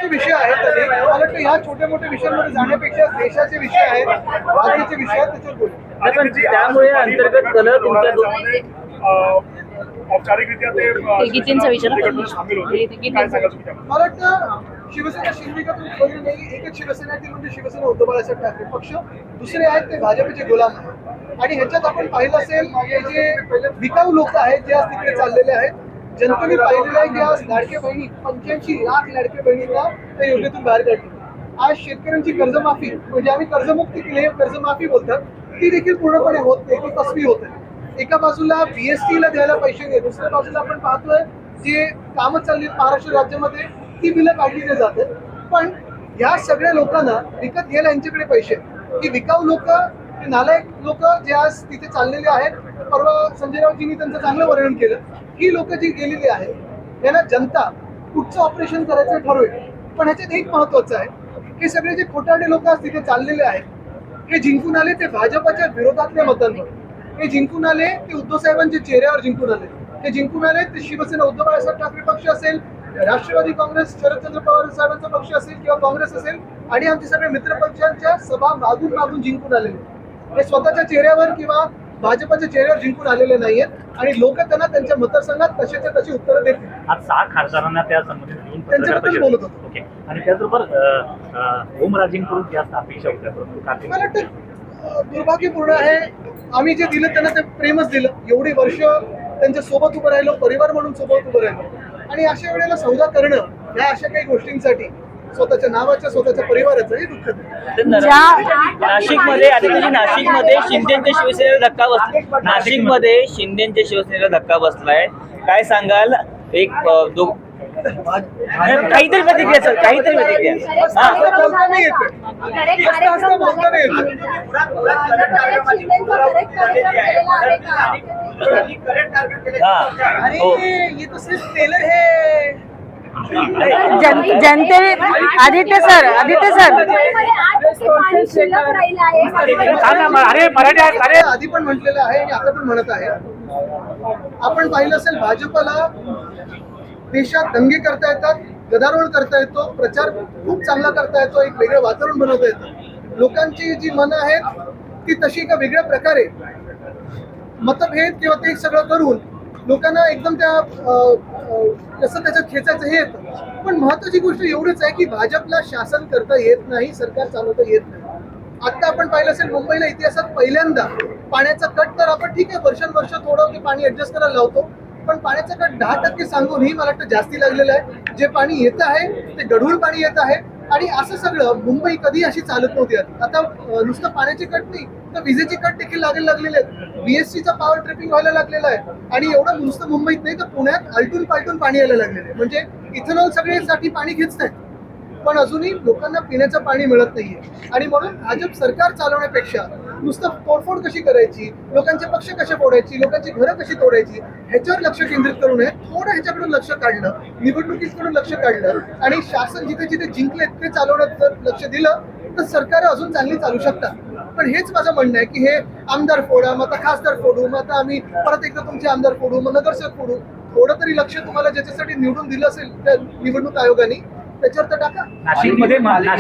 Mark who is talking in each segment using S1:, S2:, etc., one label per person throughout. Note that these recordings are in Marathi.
S1: विषय आहेत तरी मला वाटतं ह्या छोट्या मोठ्या विषयांमध्ये जाण्यापेक्षा देशाचे विषय आहेत, राज्याचे विषय आहेत, त्याच्यावर बोलू.
S2: पण त्यामुळे अंतर्गत कलह
S3: औपचारिकरित्या ते
S4: तिघींचा विचार
S3: सामील होते. काय सांगा तुम्ही त्याबद्दल?
S1: मला वाटतं शिवसेना शिंदेगतून बोलली नाही. एकच शिवसेना आहे ती म्हणजे शिवसेना उद्धव बाळासाहेब ठाकरे पक्ष. दुसरे आहेत ते भाजपचे गुलाम आहेत. आणि ह्याच्यात आपण पाहिलं असेल हे जे विकाऊ लोक आहेत जे आज तिकडे चाललेले आहेत, जनतेने पाहिलेलं आहे की आज लाडक्या बहिणी 85 लाख लाडक्या बहिणींना त्या योजनेतून बाहेर काढली. आज शेतकऱ्यांची कर्जमाफी म्हणजे आम्ही कर्जमुक्ती केली, कर्जमाफी बोलतात, ती देखील पूर्णपणे होत नाही, ती फसवी होत आहे. एका बाजूला BST ला द्यायला पैसे नाही, दुसऱ्या बाजूला आपण पाहतोय जे कामं चालली महाराष्ट्र राज्यामध्ये ती बिलं काढली नाही जात आहेत. पण ह्या सगळ्या लोकांना विकत घ्यायला यांच्याकडे पैसे आहेत. की विकाऊ लोक, नालायक लोक जे आज तिथे चाललेले आहेत, परवा संजय राऊतजींनी त्यांचं चांगलं वर्णन केलं. ही लोक जी गेलेली आहेत त्यांना जनता कुठचं ऑपरेशन करायचं ठरवेल. पण ह्याच्यात एक महत्वाचं आहे, हे सगळे जे खोटारडे लोक आज तिथे चाललेले आहेत हे जिंकून आले ते भाजपच्या विरोधातल्या मतांवर. हे जिंकून आले ते उद्धव साहेबांच्या चेहऱ्यावर जिंकून आले. हे जिंकून आले ते शिवसेना उद्धव बाळासाहेब ठाकरे पक्ष असेल, राष्ट्रवादी काँग्रेस शरदचंद्र पवार साहेबांचा पक्ष असेल किंवा काँग्रेस असेल आणि आमचे सगळे मित्र पक्षांच्या सभा मागून मागून जिंकून आलेले. हे स्वतःच्या चेहऱ्यावर किंवा भाजपच्या चेहऱ्यावर जिंकून आलेले नाहीयेत आणि लोक त्यांना त्यांच्या मतदारसंघात तशाच्या तशी उत्तरं देतील.
S2: आज 6 खासदारांना त्या संबंधित घेऊन
S1: त्यांच्याबद्दल बोलत होतो.
S2: ओके. आणि त्याचबरोबर ओमराजेंकडून जास्त अपेक्षा होत्या.
S1: मला वाटतं दुर्भाग्यपूर्ण आहे. आम्ही जे दिलं त्यांना ते प्रेमच दिलं. एवढी वर्ष त्यांच्या सोबत उभं राहिलो, परिवार म्हणून सोबत उभं राहिलो आणि अशा वेळेला सौदा करणं या अशा काही गोष्टींसाठी स्वतःच्या नावाच्या स्वतःच्या परिवाराचंही दुःख आहे.
S2: नाशिकमध्ये शिंदेच्या शिवसेनेला धक्का बसला. नाशिकमध्ये शिंदेच्या शिवसेनेला धक्का बसलाय, काय सांगाल? एक काहीतरी प्रतिक्रिया सर, काहीतरी प्रतिक्रिया.
S1: बोलता नाही येतं. बोलता नाही येतं. अरे ये तो सिर्फ टेलर है.
S4: जनतेने आदित्य सर
S1: अरे आधी पण म्हटलेलं आहे आणि आता पण म्हणत आहे. आपण पाहिलं असेल भाजपला देशात दंगे करता येतात, गदारोळ करता येतो, प्रचार खूप चांगला करता येतो, एक वेगळं वातावरण बनवता येतं. लोकांची जी मनं आहेत ती तशी एका वेगळ्या प्रकारे मतभेद किंवा ते सगळं करून लोकांना एकदम त्या कसं त्याच्यात खेचायचं हे येतं. पण महत्वाची गोष्ट एवढंच आहे की भाजपला शासन करता येत नाही, सरकार चालवता येत नाही. आता आपण पाहिलं असेल मुंबईला इतिहासात पहिल्यांदा पाण्याचा कट, तर आपण ठीक आहे वर्षानुवर्ष थोडं ते पाणी ऍडजस्ट करायला लावतो, पण पाण्याचा कट 10% सांगूनही मला वाटतं जास्ती लागलेलं आहे. जे पाणी येत आहे ते गढूळ पाणी येत आहे आणि असं सगळं मुंबई कधी अशी चालत नव्हती. आता नुसतं पाण्याची कट नाही तर विजेची कट देखील लागायला लागलेले आहेत. BSCचा पॉवर ट्रिपिंग व्हायला लागलेला आहे आणि एवढं नुसतं मुंबईत नाही तर पुण्यात आलटून पालटून पाणी यायला लागलेलं आहे. म्हणजे इथेनॉल सगळ्यासाठी पाणी खेचत आहेत पण अजूनही लोकांना पिण्याचं पाणी मिळत नाहीये. आणि म्हणून भाजप सरकार चालवण्यापेक्षा नुसतं तोडफोड कशी करायची, लोकांचे पक्ष कसे फोडायची, लोकांची घरं कशी तोडायची ह्याच्यावर लक्ष केंद्रित करू नये. थोडं ह्याच्याकडून लक्ष काढलं, निवडणुकीकडून लक्ष काढलं आणि शासन जिथे जिथे जिंकले ते चालवण्यात जर लक्ष दिलं तर सरकार अजून चांगली चालू शकतात. पण हेच माझं म्हणणं आहे की हे आमदार फोडा, मग आता खासदार फोडू, मग आता आम्ही परत एकदा तुमचे आमदार फोडू, मग नगरसेवक फोडू. थोडं तरी लक्ष तुम्हाला ज्याच्यासाठी निवडून दिलं असेल त्या निवडणूक आयोगाने त्याच्यावर तर टाका.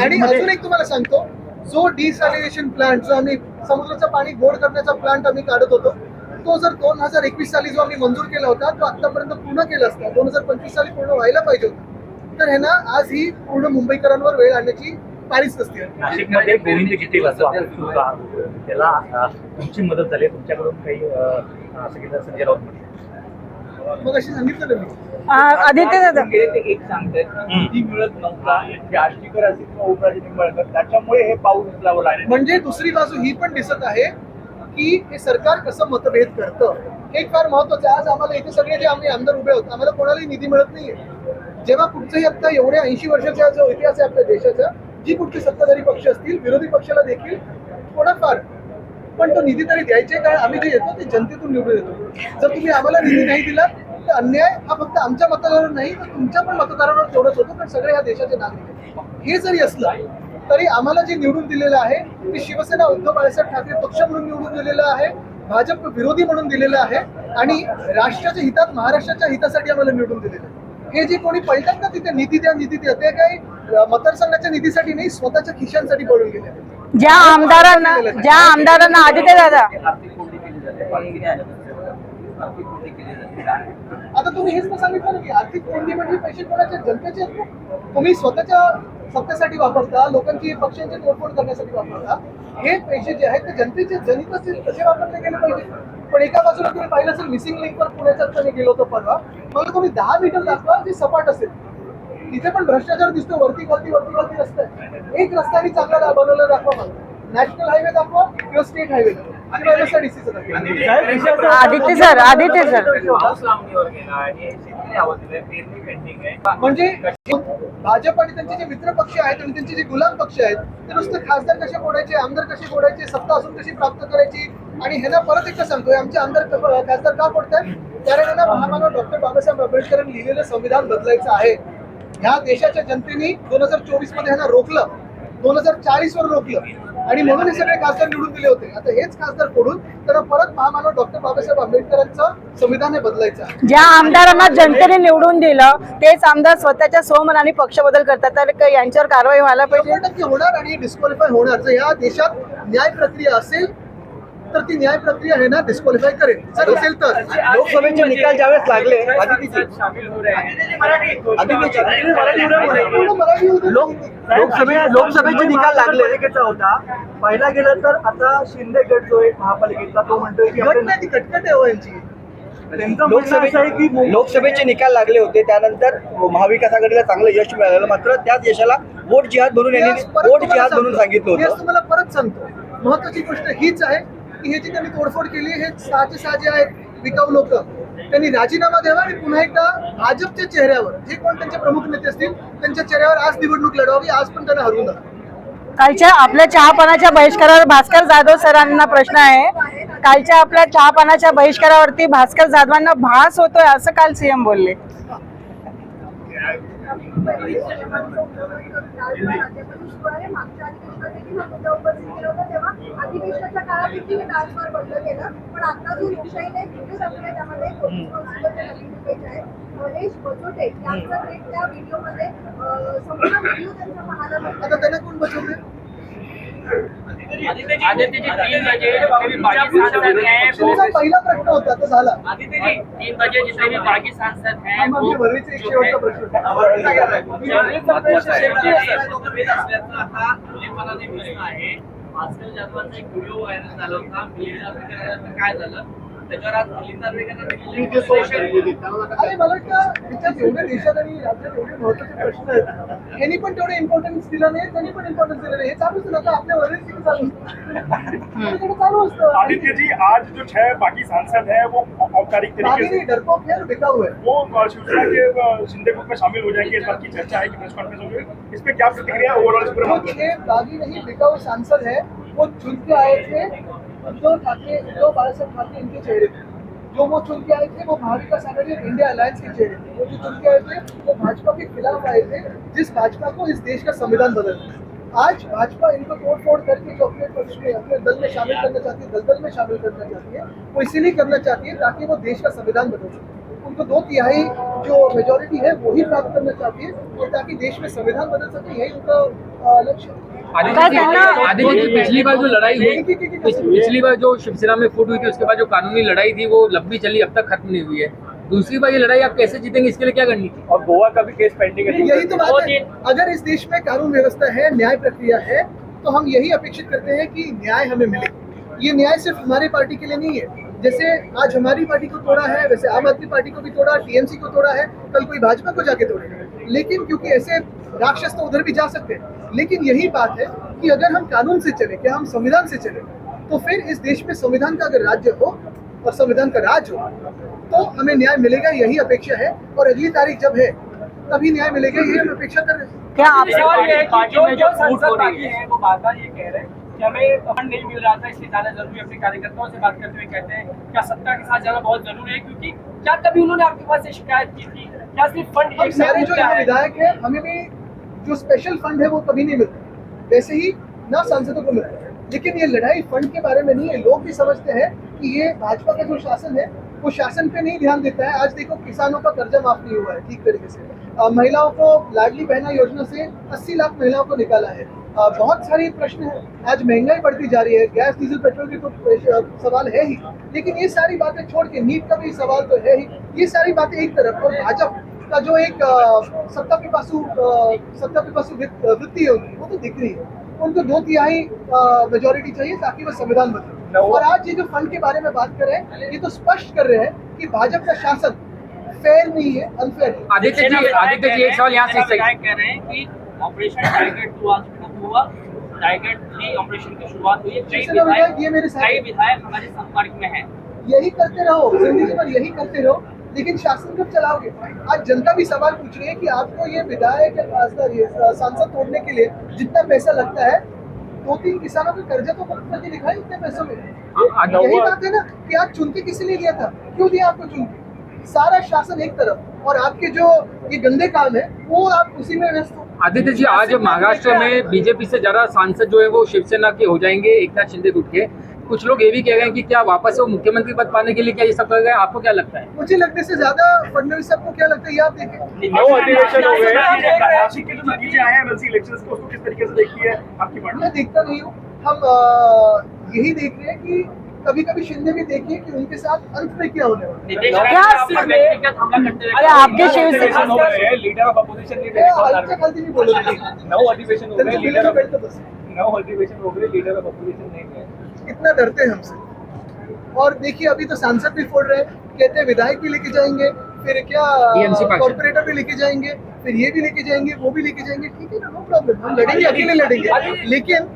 S1: आणि अजून एक तुम्हाला सांगतो, जो डिसॅलिनेशन प्लांट, जो आम्ही समुद्राचं पाणी गोड करण्याचा प्लांट आम्ही काढत होतो, तो जर 2021 साली जो आम्ही मंजूर केला होता तो आतापर्यंत पूर्ण केला असता, 2025 साली पूर्ण व्हायला पाहिजे होता, तर ह्यांना आज ही पूर्ण मुंबईकरांवर वेळ आणण्याची पाळीच नसते.
S2: नाशिकमध्ये गोविंद गिते त्याला तुमची मदत झाली, तुमच्याकडून काही असं संजय राऊत म्हटलं
S1: मग अशी सांगितलं मी.
S4: आदित्य दादा
S3: एक सांगतात निधी मिळत नव्हता, आष्टीकर असेल किंवा ओमराजे निंबाळकर, त्याच्यामुळे हे पाऊल उचलावं लागलं.
S1: म्हणजे दुसरी बाजू ही पण दिसत आहे की हे सरकार कसं मतभेद करतं. एक फार महत्वाचं आहे. आज आम्हाला इथे सगळे जे आम्ही आमदार उभे होतो आम्हाला कोणालाही निधी मिळत नाहीये. जेव्हा कुठचंही आता एवढ्या 80 वर्षाचा जो इतिहास आहे आपल्या देशाचा, जी कुठचे सत्ताधारी पक्ष असतील, विरोधी पक्षाला देखील थोडाफार पण तो निधी तरी द्यायचे, कारण आम्ही जे येतो ते जनतेतून निवडून येतो. जर तुम्ही आम्हाला निधी नाही दिला तर अन्याय हा फक्त आमच्या मतदारांवर नाही तर तुमच्या पण मतदारांवर तेवढंच होतो, कारण सगळे ह्या देशाचे नागरिक आहेत. हे जरी असलं तरी आम्हाला जे निवडून दिलेलं आहे ते शिवसेना उद्धव बाळासाहेब ठाकरे पक्ष म्हणून निवडून दिलेलं आहे, भाजप विरोधी म्हणून दिलेलं आहे आणि राष्ट्राच्या हितात, महाराष्ट्राच्या हितासाठी आम्हाला निवडून दिलेलं आहे. हे जे कोणी पळतात ना तिथे निधी द्या ते काही मतदारसंघाच्या निधीसाठी नाही, स्वतःच्या खिशांसाठी पळून गेले.
S4: ज्या आमदारांना आदित्य दादा
S3: आर्थिक कोंडी केली जाते, आर्थिक कोंडी केली जाते.
S1: आता तुम्ही हेच तर सांगितलं ना की आर्थिक कोंडी म्हणजे पैसे कोणाच्या जनतेचे आहेत ना? तुम्ही स्वतःच्या सत्तेसाठी वापरता, लोकांची पक्षांची तोडफोड करण्यासाठी वापरता. हे पैसे जे आहेत ते जनतेचे जनितच कसे वापरले गेले पाहिजे. पण एका बाजूला तुम्ही पाहिलं असेल मिसिंग लिंकवर पुण्याच्या गेलो होतो परवा, मला तुम्ही 10 मीटर दाखवा जे सपाट असेल. तिथे पण भ्रष्टाचार दिसतो, वरती रस्ता आहे. एक रस्त्याने चांगला बनवला दाखवा मला. नॅशनल हायवे दाखवा किंवा स्टेट हायवे दाखवा.
S4: आदित्य सर
S1: म्हणजे भाजप आणि त्यांचे जे मित्र पक्ष आहेत आणि त्यांचे जे गुलाम पक्ष आहेत ते नुसते खासदार कसे फोडायचे, आमदार कसे फोडायचे, सत्ता असून कशी प्राप्त करायची. आणि ह्यांना परत एकदा सांगतोय, आमचे आमदार खासदार का फोडतायत? कारण यांना महामानव डॉक्टर बाबासाहेब आंबेडकरांनी लिहिलेलं संविधान बदलायचं आहे. ह्या देशाच्या जनतेने 2024 मध्ये ह्यांना रोखलं, 2040 वर रोखलं आणि म्हणून हे सगळे खासदार निवडून दिले होते. आता हेच खासदार फोडून त्यांना परत महामानव डॉक्टर बाबासाहेब आंबेडकरांचं संविधान हे बदलायचं आहे.
S4: ज्या आमदारांना जनतेने निवडून दिलं तेच आमदार स्वतःच्या स्वमनाने पक्ष बदल करतात, तर यांच्यावर कारवाई व्हायला पाहिजे.
S1: 100% होणार आणि डिस्क्वालिफाय होणार. जर या देशात न्याय प्रक्रिया असेल तर ती न्याय प्रक्रिया आहे ना डिस्क्वालिफाय करेल. जर असेल तर
S3: लोकसभेचे निकाल ज्यावेळेस लागले लोकसभेचे निकाल लागले होता. पाहिला गेलं तर आता शिंदे गट जो आहे महापालिकेचा तो म्हणतोय की
S1: गट नाही, ती कटकट आहे हो यांची.
S3: लोकसभेचे निकाल लागले होते, त्यानंतर महाविकास आघाडीला चांगलं यश मिळालं. मात्र त्याच यशाला वोट जिहाद म्हणून सांगितलं
S1: मी
S3: होतं.
S1: तुम्हाला परत सांगतो, महत्वाची गोष्ट हीच आहे की हे जी त्यांनी तोडफोड केली हे 6 जे आहेत विकाऊ लोक, त्यांनी राजीनामा द्यावा आणि पुन्हा एकदा भाजपच्या चेहऱ्यावर जे कोण त्यांचे प्रमुख नेते असतील त्यांच्या चेहऱ्यावर आज निवडणूक लढवावी. आज पण त्यांना हरवून द्या.
S4: कालच्या आपल्या चहापानाच्या बहिष्कारावर भास्कर जाधव सरांना प्रश्न आहे. कालच्या आपल्या चहापानाच्या बहिष्कारावरती भास्कर जाधवांना भास होतोय असं काल सीएम बोलले.
S5: अधिवेशनाच्या काळापैकी हे ट्रान्सफर बदलं गेलं, पण आता जो लोकशाहीने त्यामध्ये महेश बचोटे यांचा त्या व्हिडिओमध्ये संपूर्ण व्हिडिओ त्यांचा पाहायला मिळतो.
S1: आता त्यांना कोण बचवले? तुमचा पहिला प्रश्न होता तो झाला. आमच्या भरवीचा एक शेवटचा प्रश्न
S6: भास्कर जाधवांचा एक व्हिडिओ व्हायरल झाला होता. काय झालं त्याच्यावर आज
S1: आणि मला वाटतं त्याच्यात एवढे देशात आणि राज्यात एवढे महत्वाचे प्रश्न आहेत, यांनी पण तेवढे इम्पॉर्टन्स दिला नाही, त्यांनी पण इम्पॉर्टन्स दिलं नाही. हे चालूच ना, आता आपल्या वरील किती चालू चालू असतं.
S7: आदित्य जी, आज जो 6 बाकी सांसद हैं वो औपचारिक तरीके से
S1: डरपोक है, बिकाऊ है,
S7: वो शिवसेना के शिंदे ग्रुप में शामिल हो जाएंगे. इस बात की चर्चा है कि प्रेस कॉन्फ्रेंस होगी. इस पे क्या प्रतिक्रिया ओवरऑल पूरे
S1: वो
S7: मामले में?
S1: 6 बागी नहीं बिकाऊ सांसद है. वो चुन के आए थे उद्धव ठाकरे, उद्धव बाळासाहेब ठाकरे इनके चेहरे थे. जो वो चुन के आए थे वो महाविकास आघाड़ी इंडिया अलायंस के चेहरे थे. वो जो चुन के आए थे वो भाजपा के खिलाफ आए थे, जिस भाजपा को इस देश का संविधान बदलना. आज भाजपा इनको तोड़ फोड़ करके जो अपने पक्ष में अपने दल में शामिल करना चाहती है, दलदल में शामिल करना चाहती है, वो इसीलिए करना चाहती है ताकि वो देश का संविधान बदल सके. उनको 2/3 जो मेजोरिटी है वही प्राप्त करना चाहती है और ताकि देश में संविधान बदल सके, यही उनका लक्ष्य है.
S8: आदित्य जी, पिछली बार जो लड़ाई हुई, पिछली बार जो शिवसेना में फूट हुई थी, उसके बाद जो कानूनी लड़ाई थी वो लंबी चली, अब तक खत्म नहीं हुई है. दूसरी बार ये लड़ाई आप कैसे जीतेंगे, इसके लिए क्या करनी थी?
S3: और गोवा का भी केस पेंडिंग है.
S1: यही तो बात है. अगर इस देश में कानून व्यवस्था है, न्याय प्रक्रिया है, तो हम यही अपेक्षित करते हैं कि न्याय हमें मिले. ये न्याय सिर्फ हमारी पार्टी के लिए नहीं है. जैसे आज हमारी पार्टी को तोड़ा है, वैसे आम आदमी पार्टी को भी तोड़ा, टीएमसी को तोड़ा है, कल कोई भाजपा को जाके तोड़ेगा. लेकिन क्योंकि ऐसे राक्षस तो उधर भी जा सकते हैं, लेकिन यही बात है कि अगर हम कानून से चले, कि हम संविधान से चले, तो फिर इस देश में संविधान का अगर राज्य हो और संविधान का राज हो तो हमें न्याय मिलेगा. यही अपेक्षा है और अगली तारीख जब है तभी न्याय मिलेगा, यही हम अपेक्षा कर रहे हैं.
S4: क्या आप
S6: जो सांसद बाकी है वो बार बार ये कह रहे हैं कि हमें फंड नहीं मिल रहा था, इसलिए जाना जरूरी. अपने कार्यकर्ताओं से बात करते हुए कहते हैं क्या सत्ता के साथ जाना बहुत जरूरी है, क्योंकि क्या कभी उन्होंने आपके पास से शिकायत की थी? क्या सिर्फ फंड
S1: हम सारे जो यहाँ विधायक है, हमें भी जो स्पेशल फंड है वो कभी नहीं मिलता, वैसे ही ना सांसदों को मिलता है. लेकिन ये लड़ाई फंड के बारे में नहीं है. लोग भी समझते हैं कि ये भाजपा का जो शासन है वो शासन पे नहीं ध्यान देता है। आज देखो किसानों का कर्जा माफ नहीं हुआ है ठीक तरीके से, महिलाओं को लाडली बहना योजना से 80 लाख महिलाओं को निकाला है। बहुत सारे प्रश्न हैं, आज महंगाई बढ़ती जा रही है, गैस डीजल पेट्रोल की तो सवाल है ही, लेकिन ये सारी बातें छोड़ के नीट का भी सवाल तो है ही। ये सारी बातें एक तरफ, और भाजपा का जो एक सत्ता पिपासु वृत्ति है उनकी, वो तो दिख रही है। उनको 2/3 मेजोरिटी चाहिए ताकि वो संविधान बदले। और आज ये जो फंड के बारे में बात कर रहे हैं, ये तो स्पष्ट कर रहे हैं कि भाजपा का शासन फेयर नहीं है, अनफेयर है।
S8: आदित्य जी एक सवाल यहाँ से
S6: विधायक कह रहे हैं कि ऑपरेशन टारगेट 2 आज खत्म हुआ, टारगेट 3 ऑपरेशन की शुरुआत हुई है।
S1: शिवसेना विधायक ये मेरे साथ
S6: कई विधायक हमारे संपर्क में हैं।
S1: यही करते रहो जिंदगी भर, यही करते रहो, लेकिन शासन कब चलाओगे? आज जनता भी सवाल पूछ रही है कि आपको ये विधायक या सांसद तोड़ने के लिए जितना पैसा लगता है, 2-3 किसानों का कर्जा तो मुक्त करके दिखाई इतने पैसों में। यही बात है ना कि आप चुनके किसी लिए दिया था, क्यों दिया आपको चुनके? सारा शासन एक तरफ और आपके जो ये गंदे काम है वो आप उसी में व्यस्त हो।
S8: आदित्य जी, आज महाराष्ट्र में बीजेपी से ज्यादा सांसद जो है वो शिवसेना के हो जाएंगे एकनाथ शिंदे गुट के। कुछ लोग ये भी कह रहे हैं कि क्या वापस वो मुख्यमंत्री पद पाने के लिए क्या ये सब कर रहे हैं? आपको क्या लगता है?
S1: मुझे लगने से ज्यादा फडणवीस साहब को क्या लगता है, ये आप देखें।
S7: 9 अधिवेशन हो गए, नासिक के जो नतीजे आए हैं एमएलसी इलेक्शंस के, उसको किस तरीके से देखती है आपकी पार्टी?
S1: मैं देखता नहीं हूँ, हम यही देख रहे हैं कि कभी कभी शिंदे भी देखिए कि उनके साथ अंत में क्या होने वाला है।
S6: नीतीश कुमार पर व्यक्तिगत हमला करते हुए
S4: अरे आपके शिवसेना
S7: लीडर ऑफ अपोजिशन
S1: ये हल्का गलती नहीं बोलोगे।
S7: 9 अधिवेशन हो गए, लीडर ऑफ
S1: बैठ तो बस
S7: 9 अधिवेशन हो गए, लीडर ऑफ अपोजिशन नहीं है।
S1: इतना डरते हैं हमसे। और देखिए अभी तो सांसद भी फोड़ रहे हैं, कहते हैं विधायक भी लेके जाएंगे, फिर क्या
S8: TMC पार्षद।
S1: कॉर्पोरेटर भी लेके जाएंगे, फिर ये भी लेके जाएंगे, वो भी लेके जाएंगे। ठीक है ना, नो प्रॉब्लम, हम लड़ेंगे, अकेले लड़ेंगे, लेकिन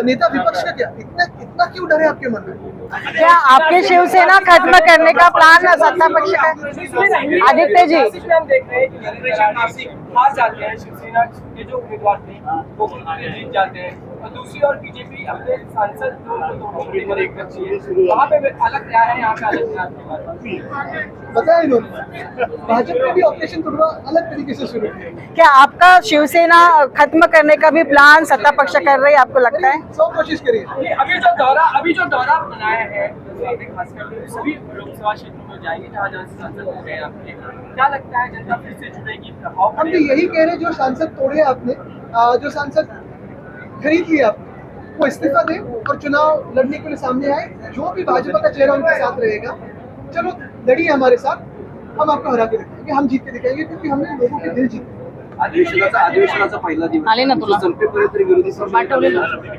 S1: नेता विपक्ष का क्या, इतना क्यों डर है आपके मन में?
S4: क्या आपके शिवसेना खत्म करने का प्लान है सत्ता पक्ष का? आदित्य जी,
S6: नासिक में हम देख रहे हैं कि ऑपरेशन नासिक हार जाते हैं, शिवसेना के जो उम्मीदवार थे वो जीत जाते हैं, और दूसरी ओर बीजेपी अपने सांसद जो उनको एक करती है। वहाँ पे अलग क्या है, यहाँ पे अलग क्या है?
S1: बताया इन्होंने, भाजपा ने भी ऑपरेशन तुड़वा अलग तरीके से शुरू किया।
S4: क्या आपका शिवसेना खत्म करने का भी प्लान सत्ता पक्ष कर रही है, आपको लगता है?
S1: 100 कोशिश करिए।
S6: अभी जो दौरा बनाया है, खासकर सभी लोकसभा क्षेत्रों में जाएंगे जहाँ जहाँ से सांसद हो रहे हैं आपके, क्या लगता है जनता फिर से जुड़ेगी, प्रभाव
S1: हम भी यही कह रहे हैं, जो सांसद तोड़े आपने, जो सांसद खरीद लिया आपने, वो इस्तीफा दे और चुनाव लड़ने के लिए सामने आए। जो भी भाजपा का चेहरा उनके साथ रहेगा, चलो लड़िए हमारे साथ, हम आपको हरा के दिखाएंगे, हम जीत के दिखाएंगे, क्योंकि हमने लोगों के दिल जीते।
S3: अधिवेशनाचा पहिला दिवस
S4: आले ना तुला.
S3: संपेपर्यंत विरोधी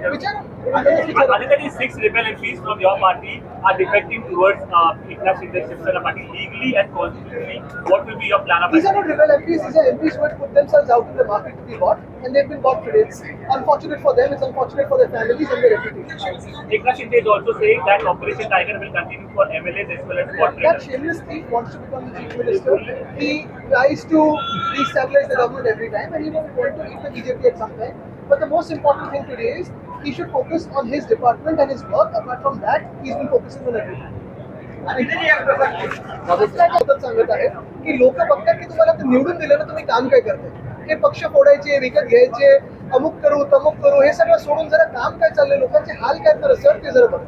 S1: विचार
S7: Aditya, these 6 rebel MPs from your party are defecting towards Eknath Shinde Shivsena party legally and constitutionally. What will be your plan of
S1: These are
S7: action?
S1: not rebel MPs, these are MPs who had put themselves out in the market to be bought, and they've been bought today. It's unfortunate for them, it's unfortunate for their families and their reputation.
S7: Eknath Shinde is also saying that Operation Tiger will continue for MLAs as well as
S1: That
S7: corporators.
S1: shameless thief wants to become the chief minister. He tries to destabilize the government every time, and he will want to eat the BJP at some time. But the most important thing today is he should focus on his department and his work. Apart from that, he's been focusing on everything. सांगत आहे की लोक बघतात की तुम्हाला ते निवडून दिलं ना, तुम्ही काम काय करताय, हे पक्ष फोडायचे, विकत घ्यायचे, अमुक करू तमुक करू, हे सगळं सोडून जरा काम काय चाललंय, लोकांचे हाल काय तर सर ते जरा बघा.